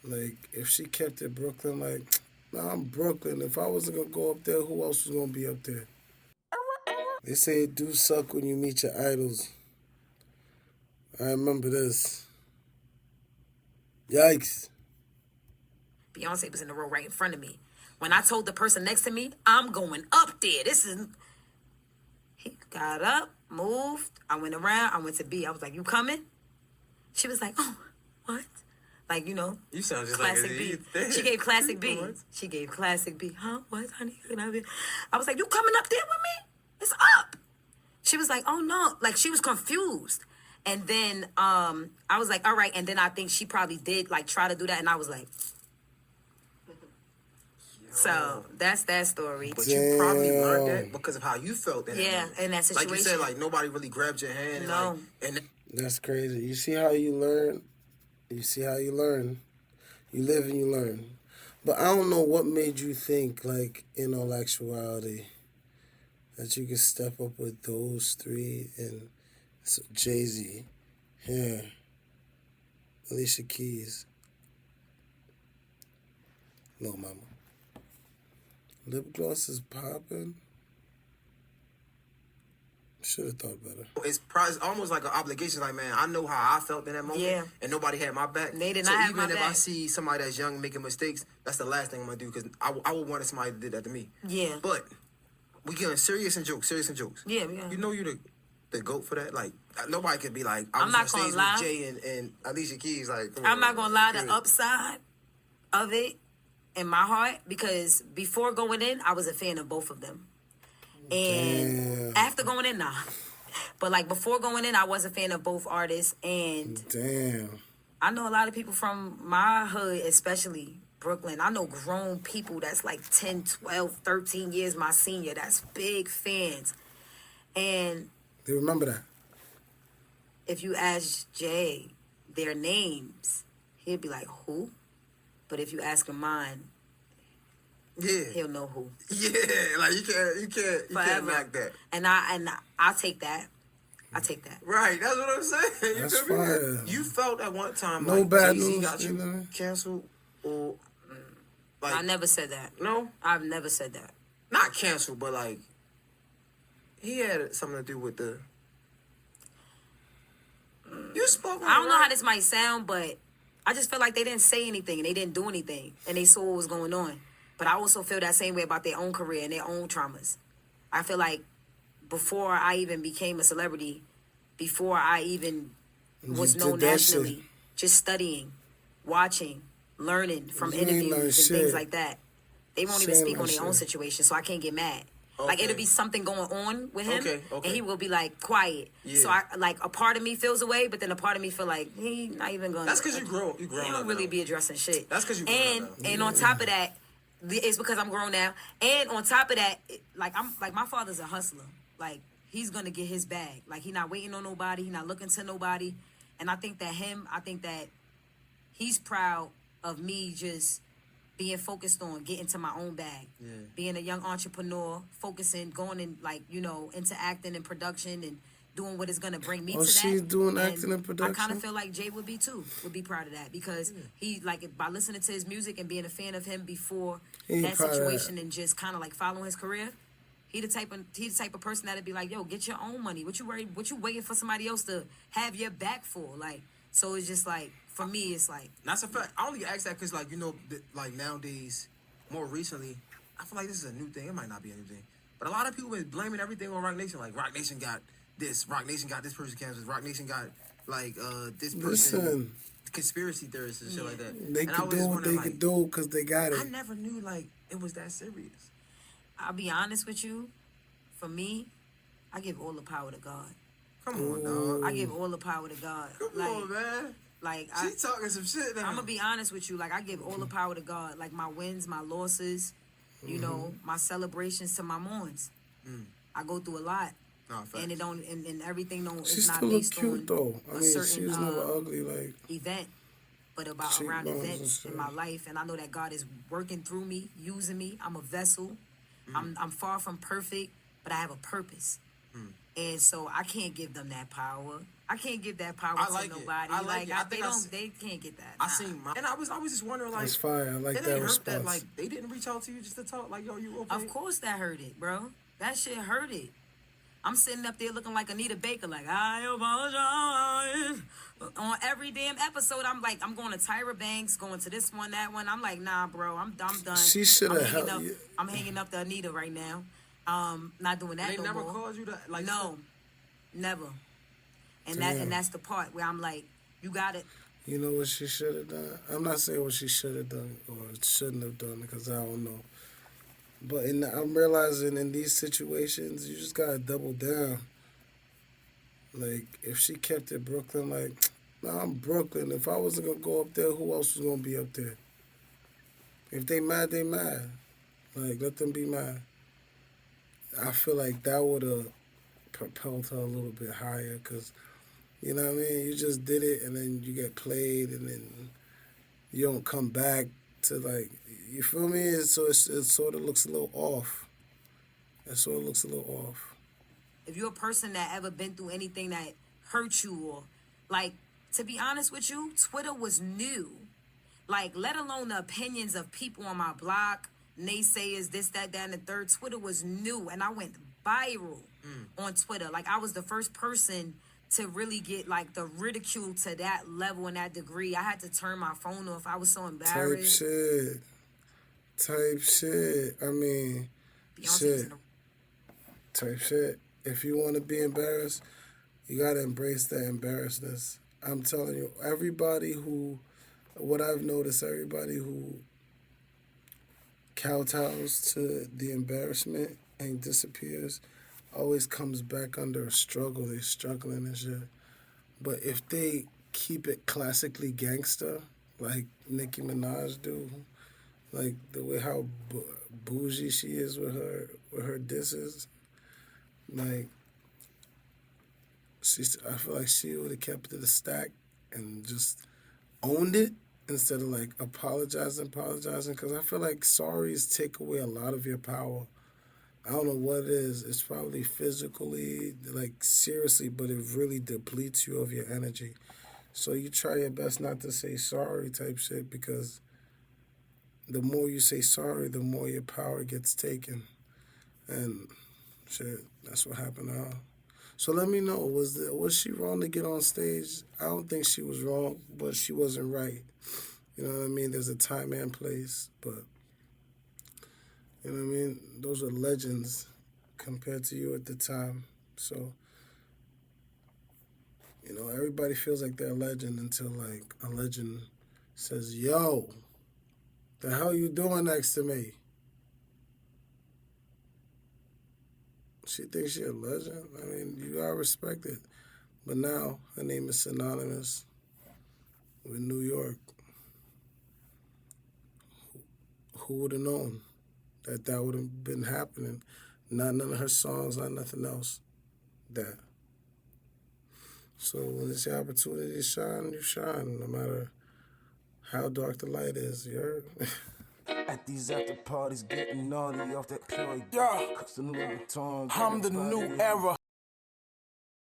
Like, if she kept it Brooklyn, like, nah, I'm Brooklyn. If I wasn't gonna go up there, who else was gonna be up there? They say it do suck when you meet your idols. I remember this. Yikes. Beyonce was in the row right in front of me. When I told the person next to me, I'm going up there. He got up, moved. I went around. I went to B. I was like, you coming? She was like, oh, what? Like, You sound just classic like B. a She gave classic B. What? She gave classic B. Huh? What, honey? I was like, you coming up there with me? It's up. She was like, oh, no. Like, she was confused. And then I was like, all right. And then I think she probably did, like, try to do that. And I was like, so that's that story. But you probably learned that because of how you felt. Yeah, in that situation. Like you said, like nobody really grabbed your hand. No. That's crazy. You see how you learn? You see how you learn? You live and you learn. But I don't know what made you think, like, in all actuality, that you could step up with those three and Jay-Z, yeah, Alicia Keys, Lil Mama. Lip gloss is popping. Should have thought better. It's almost like an obligation. Like, man, I know how I felt in that moment. Yeah. And nobody had my back. They did so not have even my if back. I see somebody that's young making mistakes, that's the last thing I'm going to do because I would want somebody to do that to me. Yeah. But we getting serious and jokes. Yeah, yeah. You know you the GOAT for that? Like, nobody could be like, I I'm was not on stage gonna lie. with Jay and Alicia Keys. Like, I'm not going to lie, the upside of it in my heart, because before going in, I was a fan of both of them. And after going in, nah. But, like, before going in, I was a fan of both artists. And I know a lot of people from my hood, especially Brooklyn. I know grown people that's like 10, 12, 13 years my senior. That's big fans. And they remember that. If you ask Jay their names, he'll be like, who? But if you ask him mine, he'll know who. Yeah, like you can't knock that. And I'll take that. I take that. Right, that's what I'm saying. That's fine. You felt at one time no like bad Jay-Z news, got you canceled, or like I never said that. No, I've never said that. Not canceled, but like he had something to do with the. You spoke. I don't know how this might sound, but I just felt like they didn't say anything and they didn't do anything and they saw what was going on. But I also feel that same way about their own career and their own traumas. I feel like before I even became a celebrity, before I even was known nationally, just studying, watching, learning from interviews and things like that, they won't even speak on their own situation, so I can't get mad. Okay. Like, it'll be something going on with him, and he will be, like, quiet. Yeah. So, a part of me feels away, but then a part of me feel like, he not even going to... That's because you grow He don't really be addressing shit. That's because you grown up. And on top of that, it's because I'm grown now. And on top of that, my father's a hustler. Like, he's going to get his bag. Like, he not waiting on nobody. He not looking to nobody. And I think that he's proud of me just being focused on getting to my own bag. Yeah. Being a young entrepreneur, focusing, going in, into acting and production and doing what is going to bring me to that. She's doing acting and production? I kind of feel like Jay would be proud of that because he, by listening to his music and being a fan of him before that situation and just kind of, following his career, he the type of person that'd be like, yo, get your own money. What you waiting for somebody else to have your back for? So it's just for me, it's that's a fact. I only ask that because, nowadays, more recently, I feel like this is a new thing. It might not be a new thing, but a lot of people been blaming everything on Rock Nation. Like, Rock Nation got this, Rock Nation got this person canceled, Rock Nation got this person. Listen, conspiracy theorists and shit like that. They could do what they could do because they got it. I never knew it was that serious. I'll be honest with you. For me, I give all the power to God. Come on, dog. I give all the power to God. Come on, man. She talking some shit now. I'm gonna be honest with you. I give all the power to God. My wins, my losses, my celebrations to my mourns. I go through a lot. No, and it don't, and everything don't. She's it's not still based cute on though. I mean, certain, she's never ugly event, but around events in my life. And I know that God is working through me, using me. I'm a vessel. I'm far from perfect, but I have a purpose. And so I can't give them that power. I can't give that power I like to it. nobody. I like it. I think They can't get that. I Nah. seen and I was just wondering like That's fire. I like it that ain't hurt response. that like they didn't reach out to you just to talk like yo you okay? Of course that hurt it, bro. That shit hurt it. I'm sitting up there looking like Anita Baker, like, I apologize. On every damn episode, I'm like, I'm going to Tyra Banks, going to this one, that one. I'm like, nah, bro, I'm done. She should have helped up, you. I'm hanging up to Anita right now. Not doing that They no never more. called you to like No, never. And Damn. that's the part where I'm like, you got it. You know what she should have done? I'm not saying what she should have done or shouldn't have done because I don't know. But I'm realizing in these situations, you just gotta double down. Like, if she kept it Brooklyn, like, nah, I'm Brooklyn. If I wasn't gonna go up there, who else was gonna be up there? If they mad, they mad. Like, let them be mad. I feel like that would have propelled her a little bit higher because, you know what I mean? You just did it and then you get played and then you don't come back to, like, you feel me? So it sort of looks a little off. It sort of looks a little off. If you're a person that ever been through anything that hurt you or, like, to be honest with you, Twitter was new. Like, let alone the opinions of people on my block, naysayers, this, that, and the third. Twitter was new, and I went viral on Twitter. Like, I was the first person to really get, like, the ridicule to that level and that degree. I had to turn my phone off. I was so embarrassed. Type shit. I mean, Beyonce shit. was in the Type shit. If you want to be embarrassed, you got to embrace that embarrassness. I'm telling you, what I've noticed, everybody who kowtows to the embarrassment and disappears always comes back under a struggle. They're struggling and shit. But if they keep it classically gangster, like Nicki Minaj do, like the way how bougie she is with her disses, like I feel like she would have kept it a stack and just owned it instead of like apologizing. Because I feel like sorries take away a lot of your power. I don't know what it is. It's probably physically, like seriously, but it really depletes you of your energy. So you try your best not to say sorry type shit because the more you say sorry, the more your power gets taken. And shit, that's what happened to her. So let me know, was she wrong to get on stage? I don't think she was wrong, but she wasn't right. You know what I mean? There's a time and place, but you know what I mean? Those are legends compared to you at the time. So, you know, everybody feels like they're a legend until like a legend says, yo, the hell you doing next to me? She thinks she's a legend. I mean, you gotta respect it. But now her name is synonymous with New York. Who would have known that would have been happening? Not none of her songs, not nothing else. That. So when it's your opportunity to shine, you shine, no matter how dark the light is. You heard? At these after parties, getting naughty off that pure Yeah. Cause the new Vuitton, I'm the new era.